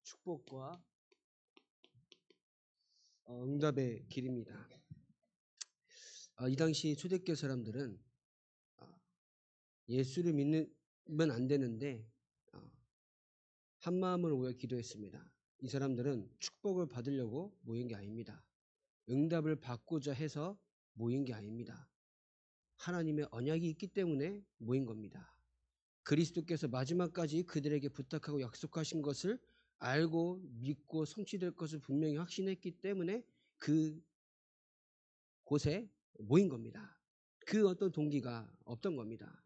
축복과 응답의 길입니다. 이 당시 초대교회 사람들은 예수를 믿으면 안 되는데 한 마음으로 모여 기도했습니다. 이 사람들은 축복을 받으려고 모인 게 아닙니다. 응답을 받고자 해서 모인 게 아닙니다. 하나님의 언약이 있기 때문에 모인 겁니다. 그리스도께서 마지막까지 그들에게 부탁하고 약속하신 것을 알고 믿고 성취될 것을 분명히 확신했기 때문에 그 곳에 모인 겁니다. 그 어떤 동기가 없던 겁니다.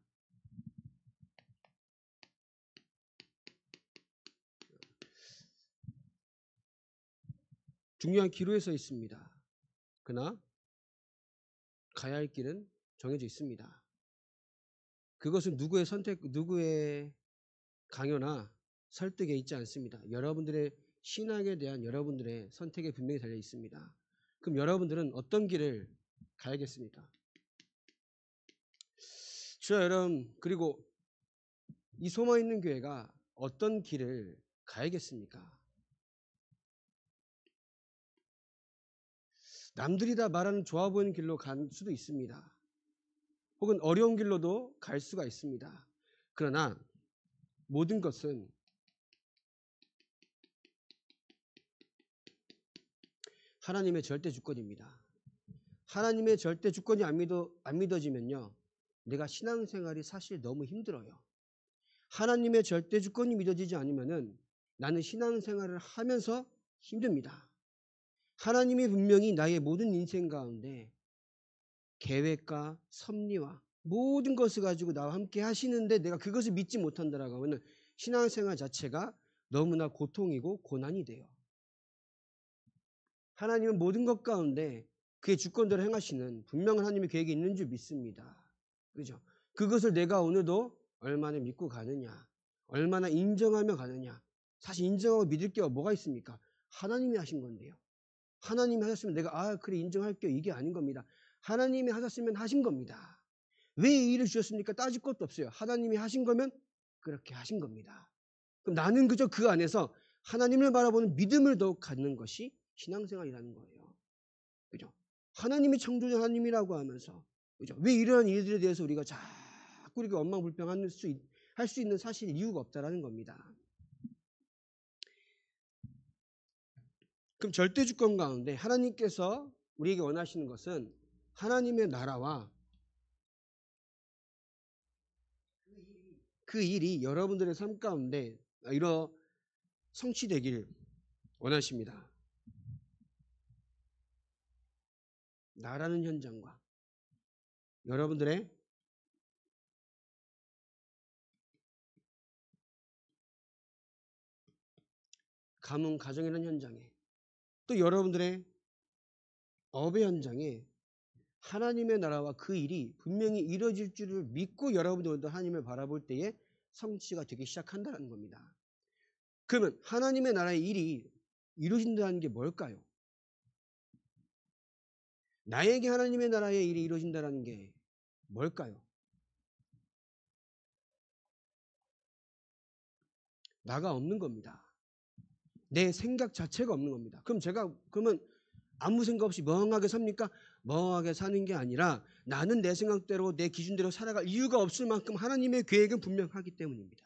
중요한 기로에 서 있습니다. 그러나 가야 할 길은 정해져 있습니다. 그것은 누구의 선택, 누구의 강요나 설득에 있지 않습니다. 여러분들의 신앙에 대한 여러분들의 선택에 분명히 달려 있습니다. 그럼 여러분들은 어떤 길을 가야겠습니까? 주여 여러분, 그리고 이 소망 있는 교회가 어떤 길을 가야겠습니까? 남들이 다 말하는 좋아 보이는 길로 갈 수도 있습니다. 혹은 어려운 길로도 갈 수가 있습니다. 그러나 모든 것은 하나님의 절대 주권입니다. 하나님의 절대 주권이 안 믿어지면요, 내가 신앙생활이 사실 너무 힘들어요. 하나님의 절대 주권이 믿어지지 않으면은 나는 신앙생활을 하면서 힘듭니다. 하나님이 분명히 나의 모든 인생 가운데 계획과 섭리와 모든 것을 가지고 나와 함께 하시는데 내가 그것을 믿지 못한다라고 하면 신앙생활 자체가 너무나 고통이고 고난이 돼요. 하나님은 모든 것 가운데 그의 주권대로 행하시는 분명한 하나님의 계획이 있는 줄 믿습니다. 그죠? 그것을 내가 오늘도 얼마나 믿고 가느냐, 얼마나 인정하며 가느냐. 사실 인정하고 믿을 게 뭐가 있습니까? 하나님이 하신 건데요. 하나님이 하셨으면 내가 그래 인정할게요, 이게 아닌 겁니다. 하나님이 하셨으면 하신 겁니다. 왜 이 일을 주셨습니까? 따질 것도 없어요. 하나님이 하신 거면 그렇게 하신 겁니다. 그럼 나는 그저 그 안에서 하나님을 바라보는 믿음을 더욱 갖는 것이 신앙생활이라는 거예요. 그죠? 하나님이 창조자 하나님이라고 하면서, 그죠? 왜 이러한 일들에 대해서 우리가 자꾸 이렇게 원망불평할 수 있는 사실 이유가 없다라는 겁니다. 그럼 절대 주권 가운데 하나님께서 우리에게 원하시는 것은 하나님의 나라와 그 일이 여러분들의 삶 가운데 이러 성취되길 원하십니다. 나라는 현장과 여러분들의 가문, 가정이라는 현장에 또 여러분들의 업의 현장에 하나님의 나라와 그 일이 분명히 이루어질 줄을 믿고 여러분들도 하나님을 바라볼 때에 성취가 되기 시작한다는 겁니다. 그러면 하나님의 나라의 일이 이루어진다는 게 뭘까요? 나에게 하나님의 나라의 일이 이루어진다는 게 뭘까요? 나가 없는 겁니다. 내 생각 자체가 없는 겁니다. 그러면 아무 생각 없이 멍하게 삽니까? 멍하게 사는 게 아니라 나는 내 생각대로 내 기준대로 살아갈 이유가 없을 만큼 하나님의 계획은 분명하기 때문입니다.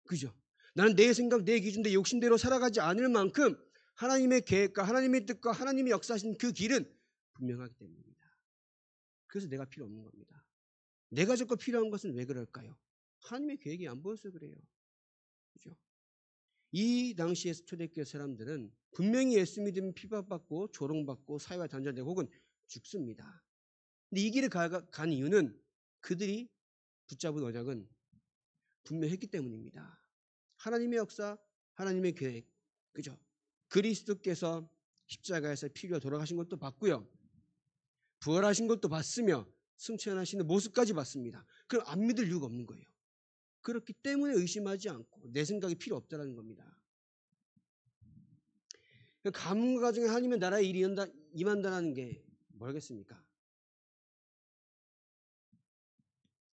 그죠? 나는 내 생각, 내 기준, 내 욕심대로 살아가지 않을 만큼 하나님의 계획과 하나님의 뜻과 하나님이 역사하신 그 길은 분명하기 때문입니다. 그래서 내가 필요 없는 겁니다. 내가 자꾸 필요한 것은 왜 그럴까요? 하나님의 계획이 안 보여서 그래요. 그죠? 이 당시의 초대교회 사람들은 분명히 예수 믿으면 핍박받고 조롱받고 사회와 단절되고 혹은 죽습니다. 근데 이 길을 간 이유는 그들이 붙잡은 언약은 분명했기 때문입니다. 하나님의 역사, 하나님의 계획, 그죠? 그리스도께서 십자가에서 피로 돌아가신 것도 봤고요. 부활하신 것도 봤으며 승천하시는 모습까지 봤습니다. 그럼 안 믿을 이유가 없는 거예요. 그렇기 때문에 의심하지 않고 내 생각이 필요 없다는 겁니다. 가문과 가정에 하나님의 나라의 일이 임한다는 게 뭐겠습니까?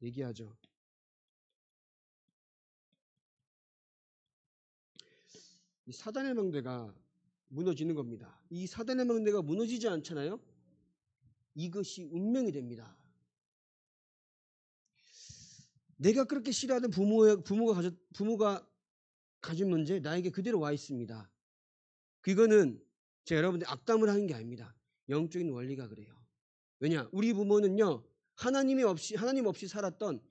얘기하죠. 이 사단의 망대가 무너지는 겁니다. 이 사단의 망대가 무너지지 않잖아요. 이것이 운명이 됩니다. 내가 그렇게 싫어하던 부모가 가진 문제 나에게 그대로 와 있습니다. 그거는 제가 여러분들 악담을 하는 게 아닙니다. 영적인 원리가 그래요. 왜냐? 우리 부모는요. 하나님 없이 살았던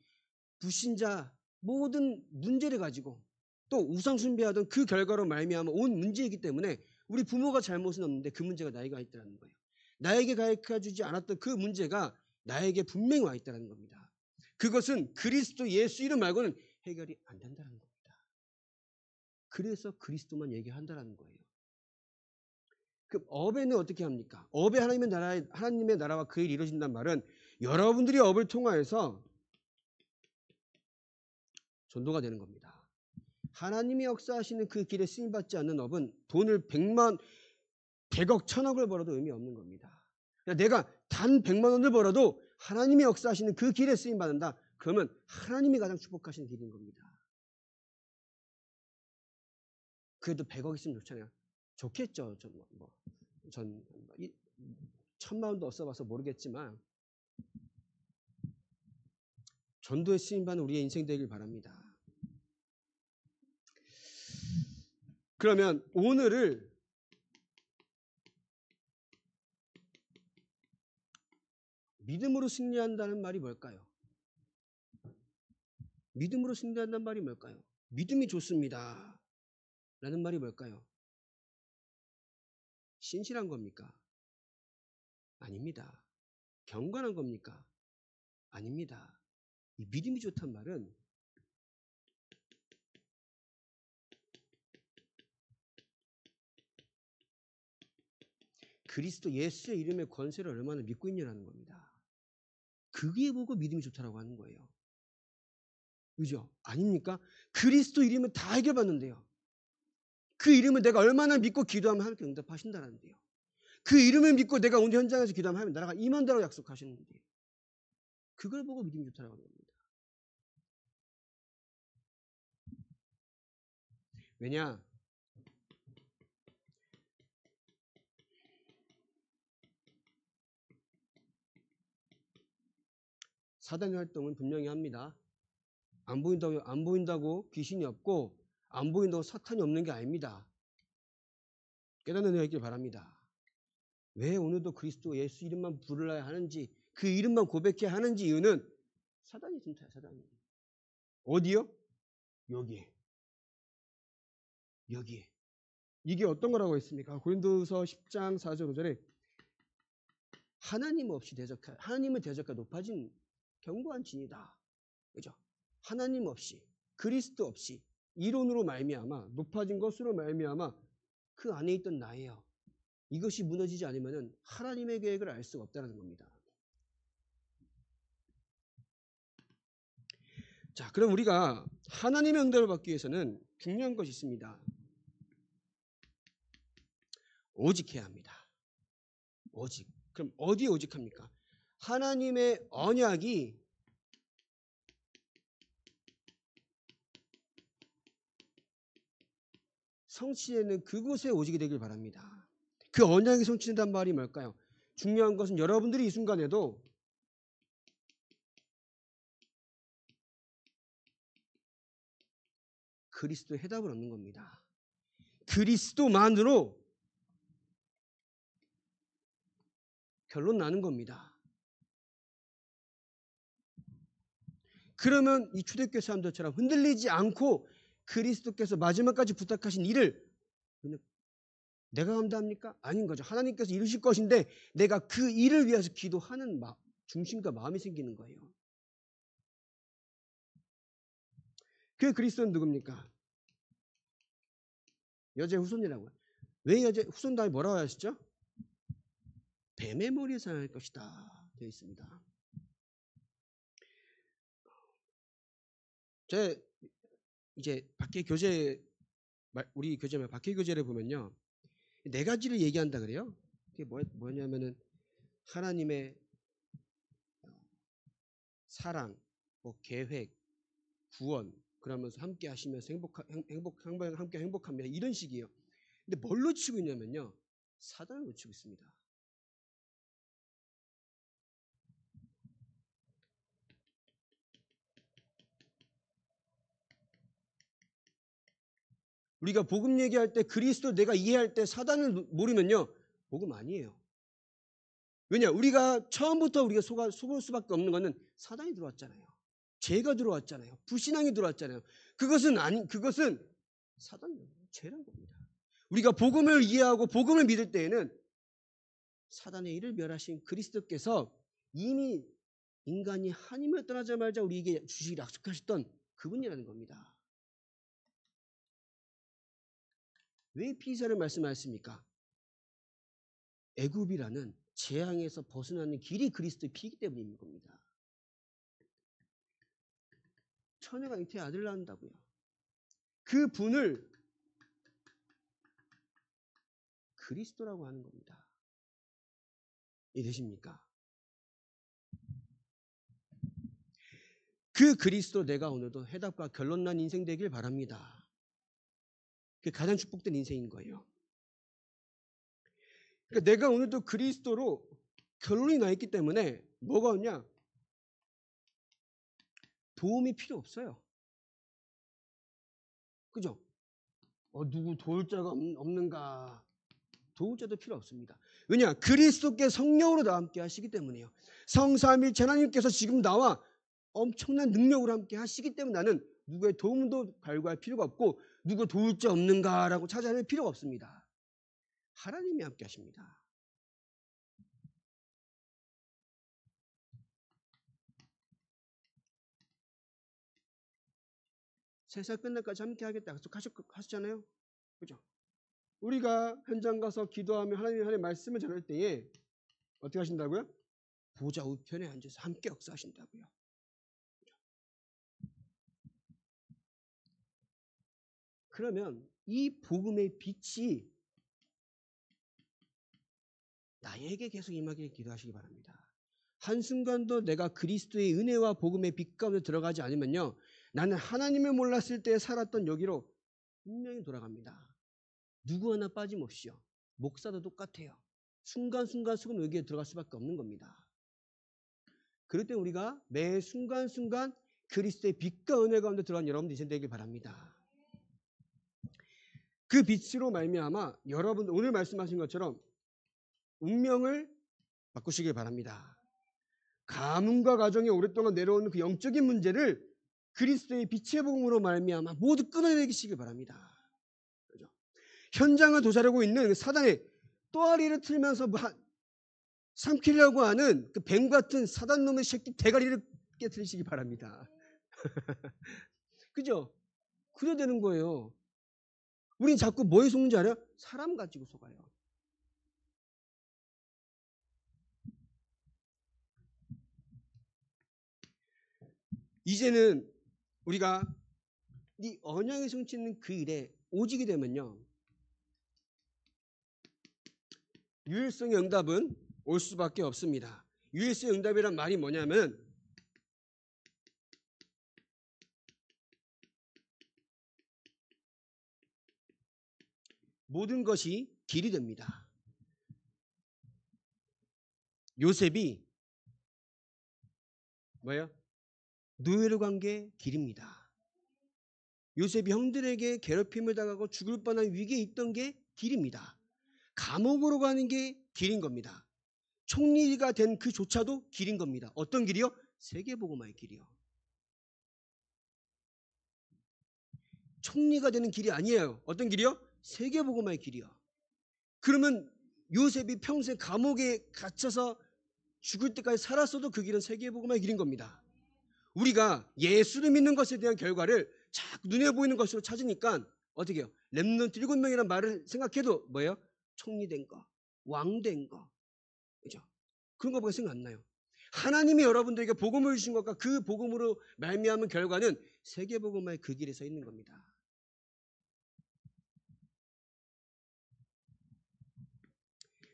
불신자 모든 문제를 가지고 또 우상숭배하던 그 결과로 말미암아 온 문제이기 때문에 우리 부모가 잘못은 없는데 그 문제가 나에게 와 있다는 거예요. 나에게 가르쳐주지 않았던 그 문제가 나에게 분명히 와 있다는 겁니다. 그것은 그리스도 예수 이름 말고는 해결이 안 된다는 겁니다. 그래서 그리스도만 얘기한다는 거예요. 그럼 업에는 어떻게 합니까? 업에 하나님의 나라와 그 일이 이루어진다는 말은 여러분들이 업을 통하여서 전도가 되는 겁니다. 하나님이 역사하시는 그 길에 쓰임받지 않는 업은 돈을 100억, 1000억을 벌어도 의미 없는 겁니다. 내가 단 100만 원을 벌어도 하나님이 역사하시는 그 길에 쓰임받는다. 그러면 하나님이 가장 축복하시는 길인 겁니다. 그래도 100억 있으면 좋잖아요. 좋겠죠. 전 1000만 원도 써봐서 모르겠지만 전도에 쓰임받는 우리의 인생 되길 바랍니다. 그러면 오늘을 믿음으로 승리한다는 말이 뭘까요? 믿음으로 승리한다는 말이 뭘까요? 믿음이 좋습니다. 라는 말이 뭘까요? 신실한 겁니까? 아닙니다. 경건한 겁니까? 아닙니다. 이 믿음이 좋단 말은 그리스도 예수의 이름의 권세를 얼마나 믿고 있냐는 겁니다. 그게 보고 믿음이 좋다라고 하는 거예요. 그죠? 아닙니까? 그리스도 이름은 다 해결받는데요. 그 이름을 내가 얼마나 믿고 기도하면 하나님께 응답하신다는데요. 그 이름을 믿고 내가 오늘 현장에서 기도하면 하나님 나라가 임한다고 약속하시는데 그걸 보고 믿음이 좋다라고 하는 겁니다. 왜냐? 사단의 활동은 분명히 합니다. 안 보인다고 귀신이 없고 안 보인다고 사탄이 없는 게 아닙니다. 깨닫는 은혜가 있길 바랍니다. 왜 오늘도 그리스도 예수 이름만 부르러야 하는지 그 이름만 고백해야 하는지 이유는 사단이 진짜야. 사단이. 어디요? 여기에. 이게 어떤 거라고 했습니까? 고린도서 10장 4절 5절에 하나님을 대적하 높아진 견고한 진이다. 그죠? 하나님 없이 그리스도 없이 이론으로 말미암아 높아진 것으로 말미암아 그 안에 있던 나예요. 이것이 무너지지 않으면 하나님의 계획을 알 수가 없다는 겁니다. 자, 그럼 우리가 하나님의 응답을 받기 위해서는 중요한 것이 있습니다. 오직해야 합니다. 오직. 그럼 어디에 오직합니까? 하나님의 언약이 성취되는 그곳에 오직이 되길 바랍니다. 그 언약이 성취된다는 말이 뭘까요? 중요한 것은 여러분들이 이 순간에도 그리스도의 해답을 얻는 겁니다. 그리스도만으로 결론 나는 겁니다. 그러면 이 초대교회 사람들처럼 흔들리지 않고 그리스도께서 마지막까지 부탁하신 일을 내가 감당합니까? 아닌 거죠. 하나님께서 이루실 것인데 내가 그 일을 위해서 기도하는 중심과 마음이 생기는 거예요. 그 그리스도는 누굽니까? 여자의 후손이라고요. 왜 여자의 후손 다음에 뭐라고 하시죠? 뱀의 머리에 상할 것이다 되어 있습니다. 제 이제 우리 교재 밖에 교재를 보면요. 네 가지를 얘기한다 그래요. 그게 뭐냐면은 하나님의 사랑, 계획, 구원, 그러면서 함께 하시면서 함께 행복합니다. 이런 식이에요. 근데 뭘 놓치고 있냐면요. 사단을 놓치고 있습니다. 우리가 복음 얘기할 때 그리스도 내가 이해할 때 사단을 모르면요. 복음 아니에요. 왜냐? 우리가 처음부터 우리가 속을 수밖에 없는 것은 사단이 들어왔잖아요. 죄가 들어왔잖아요. 불신앙이 들어왔잖아요. 그것은 사단이에요. 죄란 겁니다. 우리가 복음을 이해하고 복음을 믿을 때에는 사단의 일을 멸하신 그리스도께서 이미 인간이 하나님을 떠나자마자 우리에게 주시기를 약속하셨던 그분이라는 겁니다. 왜 피사를 말씀하셨습니까? 애굽이라는 재앙에서 벗어나는 길이 그리스도의 피이기 때문인 겁니다. 처녀가 잉태의 아들을 낳는다고요. 그 분을 그리스도라고 하는 겁니다. 이해되십니까? 그 그리스도 내가 오늘도 해답과 결론 난 인생 되길 바랍니다. 그게 가장 축복된 인생인 거예요. 그러니까 내가 오늘도 그리스도로 결론이 나 있기 때문에 뭐가 없냐? 도움이 필요 없어요. 그죠? 누구 도울 자가 없는가? 도울 자도 필요 없습니다. 왜냐? 그리스도께 성령으로 나와 함께 하시기 때문이에요. 성삼위일체 하나님께서 지금 나와 엄청난 능력으로 함께 하시기 때문에 나는 누구의 도움도 갈구할 필요가 없고 누구 도울 자 없는가라고 찾아낼 필요가 없습니다. 하나님이 함께 하십니다. 세상 끝날까지 함께 하겠다 약속하셨잖아요. 그죠? 우리가 현장 가서 기도하며 하나님의 말씀을 전할 때에 어떻게 하신다고요? 보좌 우편에 앉아서 함께 역사하신다고요. 그러면 이 복음의 빛이 나에게 계속 임하기를 기도하시기 바랍니다. 한순간도 내가 그리스도의 은혜와 복음의 빛 가운데 들어가지 않으면요. 나는 하나님을 몰랐을 때 살았던 여기로 분명히 돌아갑니다. 누구 하나 빠짐없이요. 목사도 똑같아요. 순간순간 속은 여기에 들어갈 수밖에 없는 겁니다. 그럴 때 우리가 매 순간순간 그리스도의 빛과 은혜 가운데 들어간 여러분들 이제 되길 바랍니다. 그 빛으로 말미암아 여러분 오늘 말씀하신 것처럼 운명을 바꾸시길 바랍니다. 가문과 가정에 오랫동안 내려오는 그 영적인 문제를 그리스도의 빛의 복음으로 말미암아 모두 끊어내기시길 바랍니다. 그렇죠? 현장을 도사리고 있는 사단의 또아리를 틀면서 삼키려고 하는 그 뱀 같은 사단 놈의 새끼 대가리를 깨트리시기 바랍니다. 그죠? 그래야 되는 거예요. 우린 자꾸 뭐에 속는지 알아요? 사람 가지고 속아요. 이제는 우리가 이 언약의 성취는 그 일에 오직이 되면요. 유일성의 응답은 올 수밖에 없습니다. 유일성의 응답이란 말이 뭐냐면 모든 것이 길이 됩니다. 요셉이 뭐예요? 노예로 간 게 길입니다. 요셉이 형들에게 괴롭힘을 당하고 죽을 뻔한 위기에 있던 게 길입니다. 감옥으로 가는 게 길인 겁니다. 총리가 된 그조차도 길인 겁니다. 어떤 길이요? 세계복음화의 길이요. 총리가 되는 길이 아니에요. 어떤 길이요? 세계복음화의 길이요. 그러면 요셉이 평생 감옥에 갇혀서 죽을 때까지 살았어도 그 길은 세계복음화의 길인 겁니다. 우리가 예수를 믿는 것에 대한 결과를 자꾸 눈에 보이는 것으로 찾으니까 어떻게 해요? 렘넌트 7명이라는 말을 생각해도 뭐예요? 총리 된 거, 왕 된 거. 그죠? 그런 거밖에 생각 안 나요. 하나님이 여러분들에게 복음을 주신 것과 그 복음으로 말미암은 결과는 세계복음화의 그 길에 서 있는 겁니다.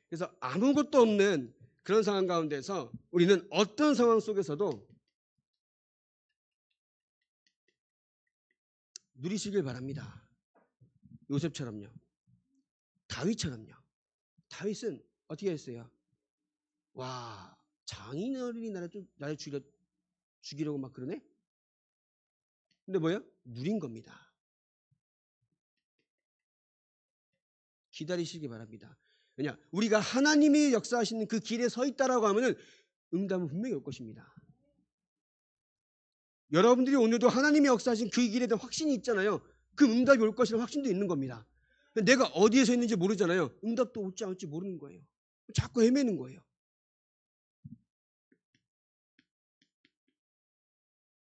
그래서 아무것도 없는 그런 상황 가운데서 우리는 어떤 상황 속에서도 누리시길 바랍니다. 요셉처럼요. 다윗처럼요. 다윗은 어떻게 했어요? 와, 장인어른이 나를 죽이려고 막 그러네? 근데 뭐예요? 누린 겁니다. 기다리시기 바랍니다. 왜냐? 우리가 하나님이 역사하시는 그 길에 서 있다라고 하면은 응답은 분명히 올 것입니다. 여러분들이 오늘도 하나님이 역사하신 그 길에 대한 확신이 있잖아요. 그 응답이 올 것이라는 확신도 있는 겁니다. 내가 어디에 서 있는지 모르잖아요. 응답도 올지 안 올지 모르는 거예요. 자꾸 헤매는 거예요.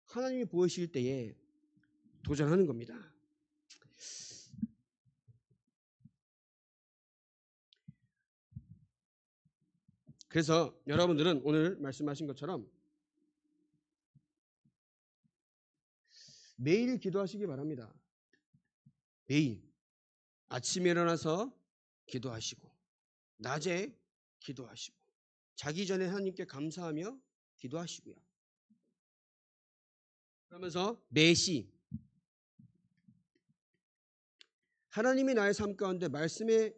하나님이 보이실 때에 도전하는 겁니다. 그래서 여러분들은 오늘 말씀하신 것처럼 매일 기도하시기 바랍니다. 매일 아침에 일어나서 기도하시고 낮에 기도하시고 자기 전에 하나님께 감사하며 기도하시고요. 그러면서 매시 하나님이 나의 삶 가운데 말씀의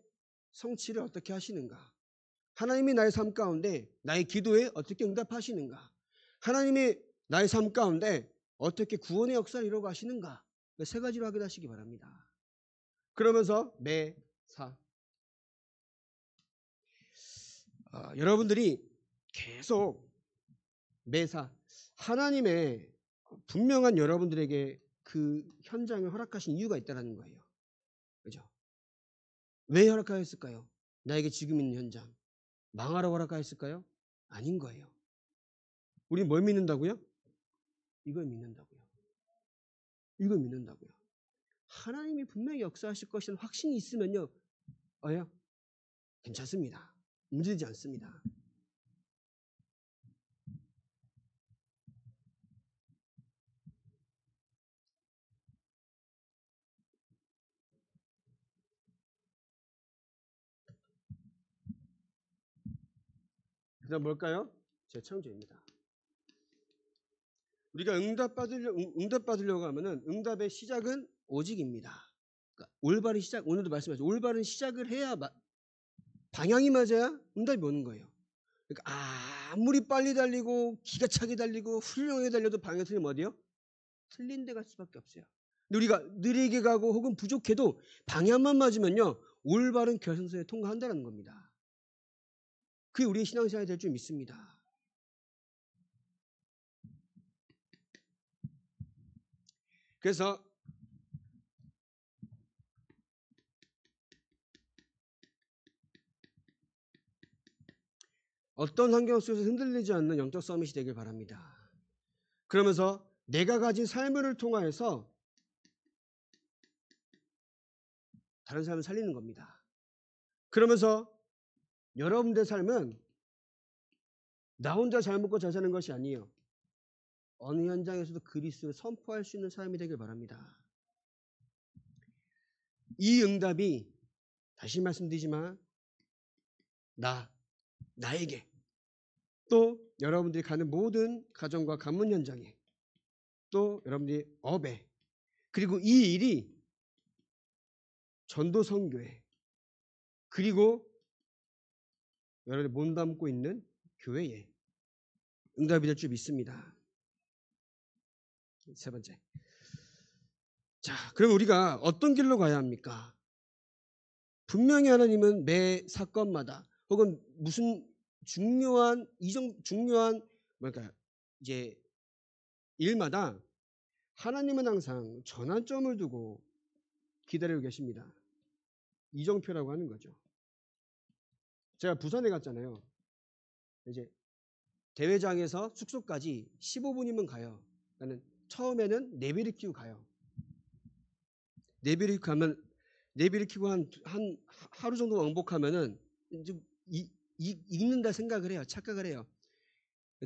성취를 어떻게 하시는가? 하나님이 나의 삶 가운데 나의 기도에 어떻게 응답하시는가? 하나님이 나의 삶 가운데 어떻게 구원의 역사를 이루어 가시는가? 세 가지로 확인하시기 바랍니다. 그러면서 매사 여러분들이 계속 매사 하나님의 분명한 여러분들에게 그 현장을 허락하신 이유가 있다는 거예요. 그죠? 왜 허락하였을까요? 나에게 지금 있는 현장 망하라고 허락하였을까요? 아닌 거예요. 우리 뭘 믿는다고요? 이걸 믿는다고요. 이걸 믿는다고요. 하나님이 분명히 역사하실 것이라는 확신이 있으면요. 괜찮습니다. 문제되지 않습니다. 그 다음 뭘까요? 재창조입니다. 우리가 응답받으려고 하면은 응답의 시작은 오직입니다. 그러니까 올바른 시작, 오늘도 말씀하셨죠. 올바른 시작을 해야 방향이 맞아야 응답이 오는 거예요. 그러니까 아무리 빨리 달리고 기가 차게 달리고 훌륭하게 달려도 방향이 틀리면 어디요? 틀린 데 갈 수밖에 없어요. 근데 우리가 느리게 가고 혹은 부족해도 방향만 맞으면요. 올바른 결승선에 통과한다는 겁니다. 그게 우리의 신앙생활이 될 줄 믿습니다. 그래서 어떤 환경 속에서 흔들리지 않는 영적 서밋이 되길 바랍니다. 그러면서 내가 가진 삶을 통하여서 다른 사람을 살리는 겁니다. 그러면서 여러분들의 삶은 나 혼자 잘 먹고 잘 사는 것이 아니에요. 어느 현장에서도 그리스도를 선포할 수 있는 삶이 되길 바랍니다. 이 응답이 다시 말씀드리지만 나에게 또 여러분들이 가는 모든 가정과 가문 현장에 또 여러분들이 업에 그리고 이 일이 전도 선교회 그리고 여러분들이 몸담고 있는 교회에 응답이 될 줄 믿습니다. 세 번째. 자, 그럼 우리가 어떤 길로 가야 합니까? 분명히 하나님은 매 사건마다 혹은 무슨 중요한 뭐랄까 이제 일마다 하나님은 항상 전환점을 두고 기다리고 계십니다. 이정표라고 하는 거죠. 제가 부산에 갔잖아요. 이제 대회장에서 숙소까지 15분이면 가요. 나는 처음에는 내비를 키고 가요. 내비를 키고 한 하루 정도 왕복하면은 좀 읽는다 생각을 해요. 착각을 해요.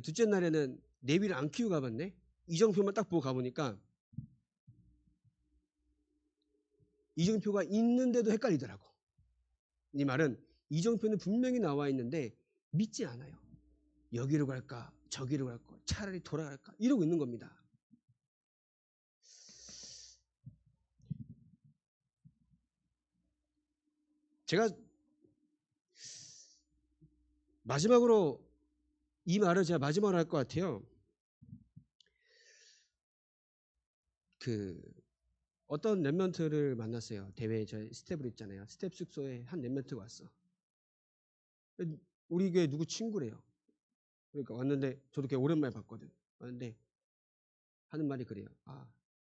둘째 날에는 내비를 안 키우고 가봤네. 이정표만 딱 보고 가보니까 이정표가 있는데도 헷갈리더라고. 이 말은 이정표는 분명히 나와 있는데 믿지 않아요. 여기로 갈까 저기로 갈까 차라리 돌아갈까 이러고 있는 겁니다. 제가 마지막으로 이 말을 제가 마지막으로 할 것 같아요. 그 어떤 랩런트를 만났어요. 대회 저 스텝으로 있잖아요. 스텝 숙소에 한 랩런트가 왔어. 우리 교회 누구 친구래요. 그러니까 왔는데 저도 걔 오랜만에 봤거든. 왔는데 하는 말이 그래요. 아,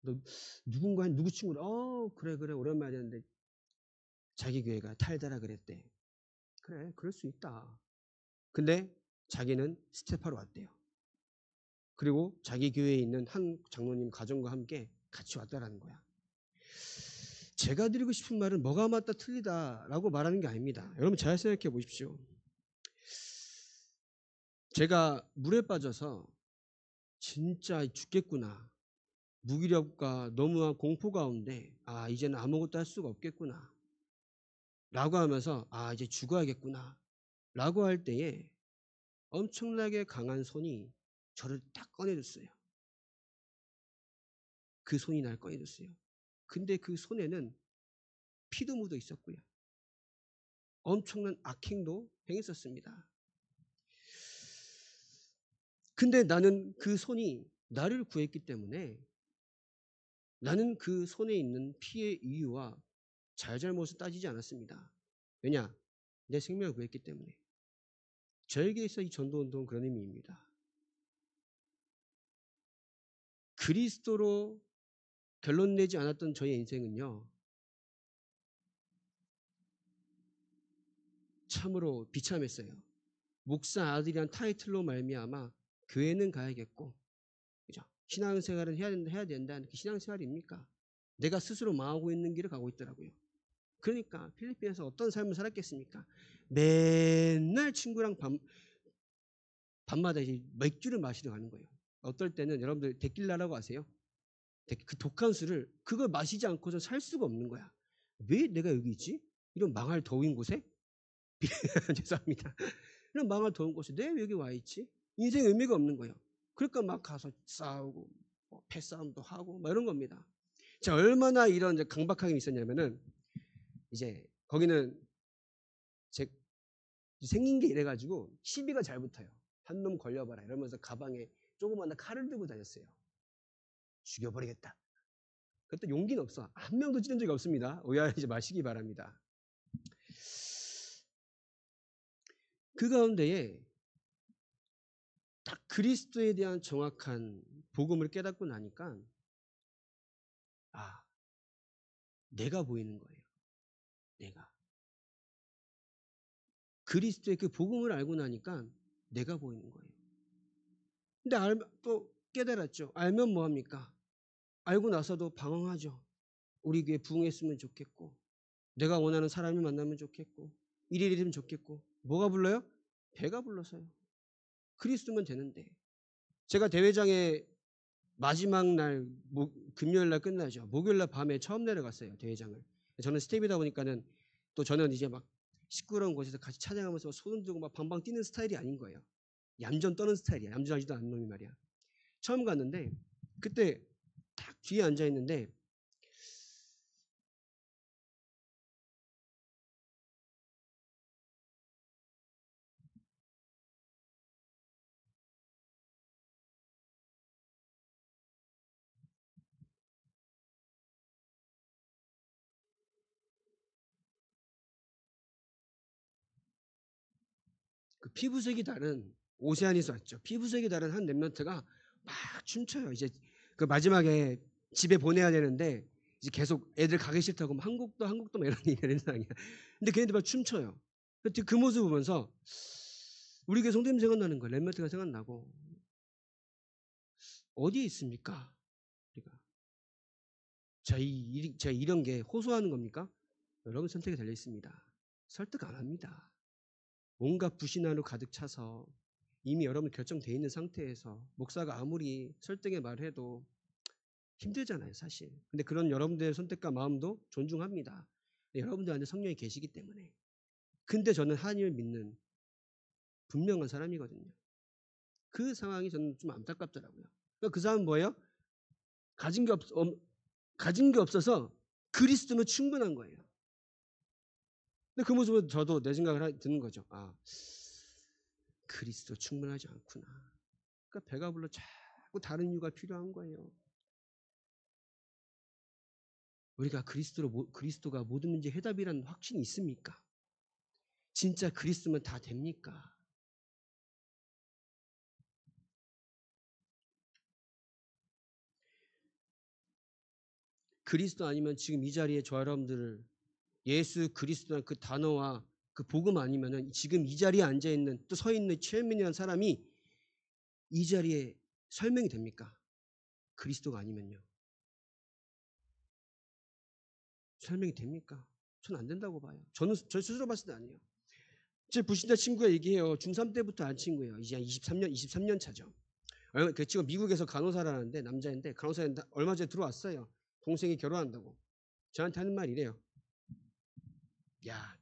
너 누군가 누구 친구래? 그래 오랜만에 했는데 자기 교회가 탈다라 그랬대. 그래, 그럴 수 있다. 근데 자기는 스텝하러 왔대요. 그리고 자기 교회에 있는 한 장로님 가정과 함께 같이 왔다라는 거야. 제가 드리고 싶은 말은 뭐가 맞다 틀리다라고 말하는 게 아닙니다. 여러분 잘 생각해 보십시오. 제가 물에 빠져서 진짜 죽겠구나. 무기력과 너무한 공포 가운데 이제는 아무것도 할 수가 없겠구나. 라고 하면서 이제 죽어야겠구나. 라고 할 때에 엄청나게 강한 손이 저를 딱 꺼내줬어요. 그 손이 날 꺼내줬어요. 근데 그 손에는 피도 묻어 있었고요. 엄청난 악행도 행했었습니다. 근데 나는 그 손이 나를 구했기 때문에 나는 그 손에 있는 피의 이유와 잘잘못을 따지지 않았습니다. 왜냐? 내 생명을 구했기 때문에. 저에게 있어 이 전도운동은 그런 의미입니다. 그리스도로 결론 내지 않았던 저의 인생은요, 참으로 비참했어요. 목사 아들이란 타이틀로 말미암아 교회는 가야겠고, 그죠? 신앙생활은 해야 된다는 그 신앙생활입니까? 내가 스스로 망하고 있는 길을 가고 있더라고요. 그러니까 필리핀에서 어떤 삶을 살았겠습니까? 맨날 친구랑 밤마다 이제 맥주를 마시러 가는 거예요. 어떨 때는 여러분들 데킬라라고 아세요? 그 독한 술을 그걸 마시지 않고서 살 수가 없는 거야. 왜 내가 여기 있지? 이런 망할 더운 곳에? 죄송합니다. 이런 망할 더운 곳에 내가 여기 와 있지? 인생 의미가 없는 거예요. 그러니까 막 가서 싸우고 패싸움도 하고 막 이런 겁니다. 자, 얼마나 이런 이제 강박함이 있었냐면은 이제 거기는 제 생긴 게 이래가지고 시비가 잘 붙어요. 한 놈 걸려봐라 이러면서 가방에 조그마한 칼을 들고 다녔어요. 죽여버리겠다. 그것도 용기는 없어. 한 명도 찌른 적이 없습니다. 오해하지 마시기 바랍니다. 그 가운데에 딱 그리스도에 대한 정확한 복음을 깨닫고 나니까 내가 보이는 거예요. 내가. 그리스도의 그 복음을 알고 나니까 내가 보이는 거예요. 근데 또 깨달았죠. 알면 뭐합니까? 알고 나서도 방황하죠. 우리 교회 부흥했으면 좋겠고 내가 원하는 사람을 만나면 좋겠고 이랬으면 좋겠고 뭐가 불러요? 배가 불러서요. 그리스도면 되는데 제가 대회장에 마지막 날 금요일 날 끝나죠. 목요일 날 밤에 처음 내려갔어요. 대회장을. 저는 스텝이다 보니까는 또 저는 이제 막 시끄러운 곳에서 같이 찬양하면서 손을 들고 막 방방 뛰는 스타일이 아닌 거예요. 얌전 떠는 스타일이야. 얌전하지도 않은 놈이 말이야. 처음 갔는데 그때 딱 뒤에 앉아 있는데 그 피부색이 다른 오세안에서 왔죠. 피부색이 다른 한 랩런트가 막 춤춰요. 이제 그 마지막에 집에 보내야 되는데 이제 계속 애들 가기 싫다고 한국도 막 이런 상황이야. 근데 걔네들 막 춤춰요. 그 모습 보면서 우리 교회 성도님 생각나는 거야. 랩런트가 생각나고 어디에 있습니까? 우리가 제가 이런 게 호소하는 겁니까? 여러분 선택에 달려 있습니다. 설득 안 합니다. 온갖 불신앙으로 가득 차서 이미 여러분 결정돼 있는 상태에서 목사가 아무리 설득의 말을 해도 힘들잖아요, 사실. 근데 그런 여러분들의 선택과 마음도 존중합니다. 여러분들 안에 성령이 계시기 때문에. 근데 저는 하나님을 믿는 분명한 사람이거든요. 그 상황이 저는 좀 안타깝더라고요. 그러니까 그 사람은 뭐예요? 가진 게 없어서 그리스도면 충분한 거예요. 근데 그 모습을 저도 내 생각을 드는 거죠. 아, 그리스도 충분하지 않구나. 그러니까 배가 불러 자꾸 다른 이유가 필요한 거예요. 우리가 그리스도가 모든 문제 해답이라는 확신이 있습니까? 진짜 그리스도면 다 됩니까? 그리스도 아니면 지금 이 자리에 저 여러분들을 예수 그리스도라는 그 단어와 그 복음 아니면은 지금 이 자리에 앉아 있는 또 서 있는 최현민이라는 사람이 이 자리에 설명이 됩니까? 그리스도가 아니면요. 설명이 됩니까? 저는 안 된다고 봐요. 저 스스로 봤을 때 아니에요. 제 불신자 친구가 얘기해요. 중3 때부터 안 친구예요. 이제 23년 차죠. 그 지금 미국에서 간호사를 하는데 남자인데 간호사인데 얼마 전에 들어왔어요. 동생이 결혼한다고. 저한테 하는 말이 이래요. 야,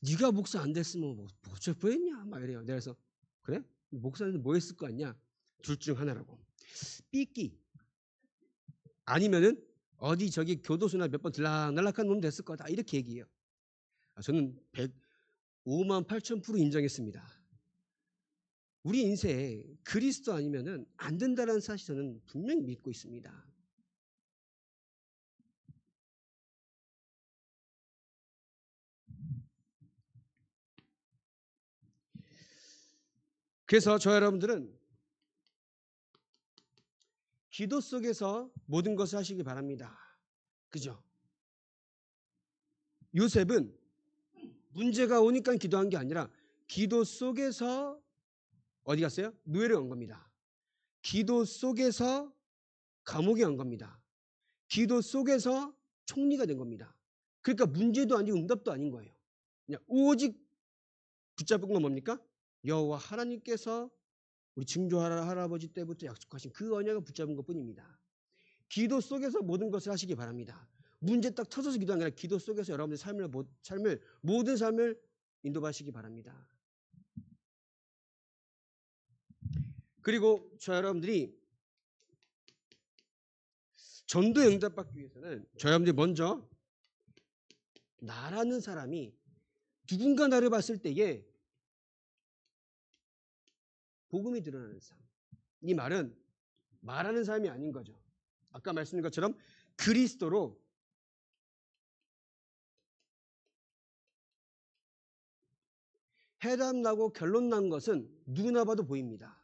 네가 목사 안 됐으면 뭐 어쩔 뻔했냐? 막 이래요. 내가 그래서 그래? 목사는 뭐 했을 거 아니야? 둘 중 하나라고. 삐끼. 아니면은 어디 저기 교도소나 몇 번 들락날락한 놈 됐을 거다. 이렇게 얘기해요. 저는 5만 8천% 인정했습니다. 우리 인생에 그리스도 아니면은 안 된다는 사실 저는 분명히 믿고 있습니다. 그래서 저 여러분들은 기도 속에서 모든 것을 하시기 바랍니다. 그죠? 요셉은 문제가 오니까 기도한 게 아니라 기도 속에서 어디 갔어요? 노예를 간 겁니다. 기도 속에서 감옥에 간 겁니다. 기도 속에서 총리가 된 겁니다. 그러니까 문제도 아니고 응답도 아닌 거예요. 그냥 오직 붙잡은 건 뭡니까? 여호와 하나님께서 우리 증조 할아버지 때부터 약속하신 그 언약을 붙잡은 것뿐입니다. 기도 속에서 모든 것을 하시기 바랍니다. 문제 딱 터져서 기도한 게 아니라 기도 속에서 여러분의 모든 삶을 인도하시기 바랍니다. 그리고 저 여러분들이 전도에 응답받기 위해서는 저 여러분들이 먼저 나라는 사람이 누군가 나를 봤을 때에 복음이 드러나는 삶. 이 말은 말하는 삶이 아닌 거죠. 아까 말씀드린 것처럼 그리스도로 해답 나고 결론 난 것은 누구나 봐도 보입니다.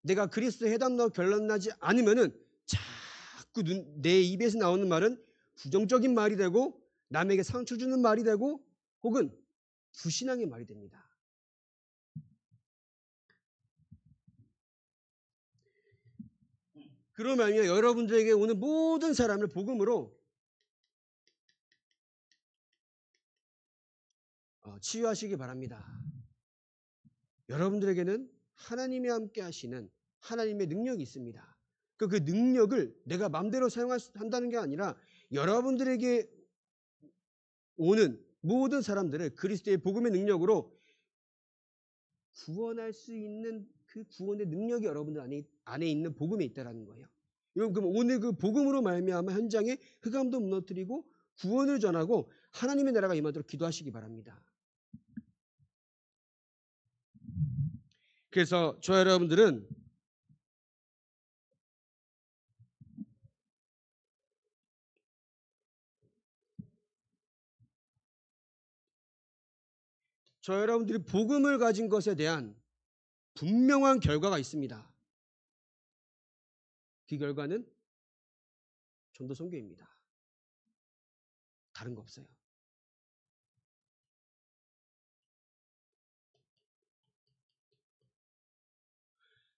내가 그리스도 해답 나고 결론 나지 않으면은 자꾸 내 입에서 나오는 말은 부정적인 말이 되고 남에게 상처 주는 말이 되고 혹은 불신앙의 말이 됩니다. 그러면 여러분들에게 오는 모든 사람을 복음으로 치유하시기 바랍니다. 여러분들에게는 하나님이 함께 하시는 하나님의 능력이 있습니다. 그 능력을 내가 마음대로 사용한다는 게 아니라 여러분들에게 오는 모든 사람들을 그리스도의 복음의 능력으로 구원할 수 있는 그 구원의 능력이 여러분들 안에 있는 복음에 있다는 거예요. 그럼 오늘 그 복음으로 말미암아 현장에 흑암도 무너뜨리고 구원을 전하고 하나님의 나라가 임하도록 기도하시기 바랍니다. 그래서 저 여러분들은 저 여러분들이 복음을 가진 것에 대한 분명한 결과가 있습니다. 그 결과는 전도 선교입니다. 다른 거 없어요.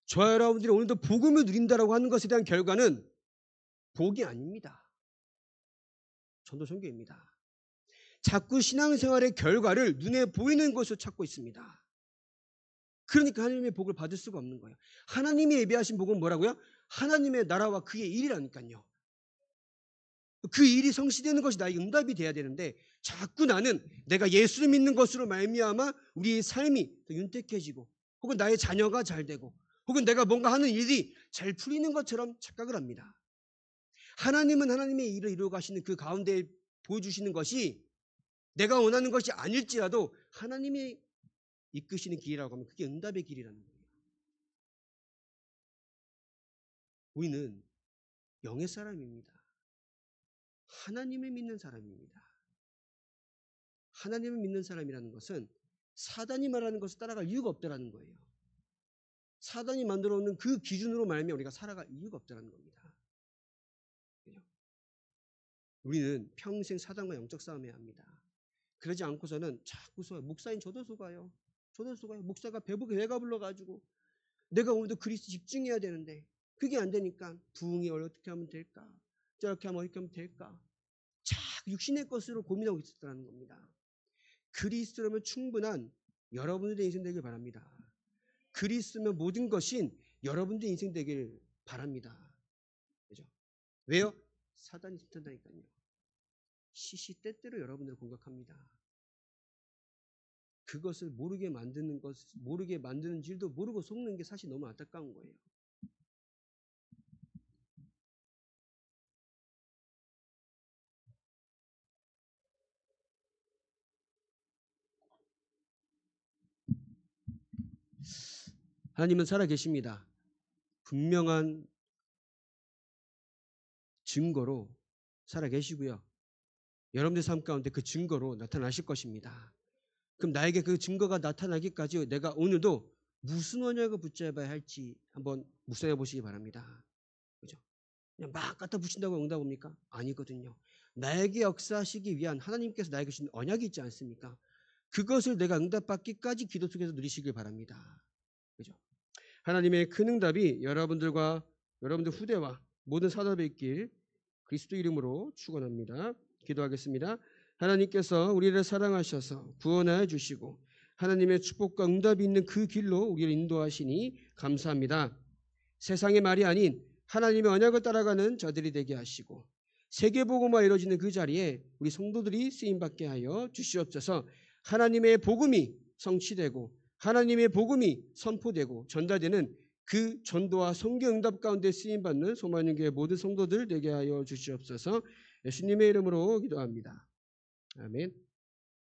저 여러분들이 오늘도 복음을 누린다라고 하는 것에 대한 결과는 복이 아닙니다. 전도 선교입니다. 자꾸 신앙생활의 결과를 눈에 보이는 것을 찾고 있습니다. 그러니까 하나님의 복을 받을 수가 없는 거예요. 하나님이 예비하신 복은 뭐라고요? 하나님의 나라와 그의 일이라니까요. 그 일이 성취되는 것이 나에게 응답이 돼야 되는데 자꾸 나는 내가 예수를 믿는 것으로 말미암아 우리의 삶이 더 윤택해지고 혹은 나의 자녀가 잘 되고 혹은 내가 뭔가 하는 일이 잘 풀리는 것처럼 착각을 합니다. 하나님은 하나님의 일을 이루어 가시는 그 가운데 보여주시는 것이 내가 원하는 것이 아닐지라도 하나님이 이끄시는 길이라고 하면 그게 응답의 길이라는 거예요. 우리는 영의 사람입니다. 하나님을 믿는 사람입니다. 하나님을 믿는 사람이라는 것은 사단이 말하는 것을 따라갈 이유가 없다라는 거예요. 사단이 만들어 놓는 그 기준으로 말하면 우리가 살아갈 이유가 없다라는 겁니다. 우리는 평생 사단과 영적 싸움해야 합니다. 그러지 않고서는 자꾸 목사님 저도 속아요. 목사가 배가 불러가지고 내가 오늘도 그리스도 집중해야 되는데 그게 안 되니까 부흥이 어떻게 하면 될까? 저렇게 하면 어떻게 하면 될까? 자꾸 육신의 것으로 고민하고 있었다는 겁니다. 그리스도라면 충분한 여러분들의 인생 되길 바랍니다. 그리스도면 모든 것인 여러분들의 인생 되길 바랍니다. 그죠? 왜요? 사단이 집탄다니까요. 시시때때로 여러분들을 공격합니다. 그것을 모르게 만드는 줄도 모르고 속는 게 사실 너무 안타까운 거예요. 하나님은 살아계십니다. 분명한 증거로 살아계시고요. 여러분들 삶 가운데 그 증거로 나타나실 것입니다. 그럼 나에게 그 증거가 나타나기까지 내가 오늘도 무슨 언약을 붙잡아야 할지 한번 묵상해 보시기 바랍니다. 그죠? 그냥 막 갖다 붙인다고 응답 옵니까? 아니거든요. 나에게 역사하시기 위한 하나님께서 나에게 주신 언약이 있지 않습니까? 그것을 내가 응답받기까지 기도 속에서 누리시길 바랍니다. 그죠? 하나님의 큰 응답이 여러분들과 여러분들 후대와 모든 사도의 길 그리스도 이름으로 축원합니다. 기도하겠습니다. 하나님께서 우리를 사랑하셔서 구원하여 주시고 하나님의 축복과 응답이 있는 그 길로 우리를 인도하시니 감사합니다. 세상의 말이 아닌 하나님의 언약을 따라가는 자들이 되게 하시고 세계복음화 이루어지는 그 자리에 우리 성도들이 쓰임받게 하여 주시옵소서. 하나님의 복음이 성취되고 하나님의 복음이 선포되고 전달되는 그 전도와 성경 응답 가운데 쓰임받는 소망연교회 모든 성도들 되게 하여 주시옵소서. 예수님의 이름으로 기도합니다. 아멘.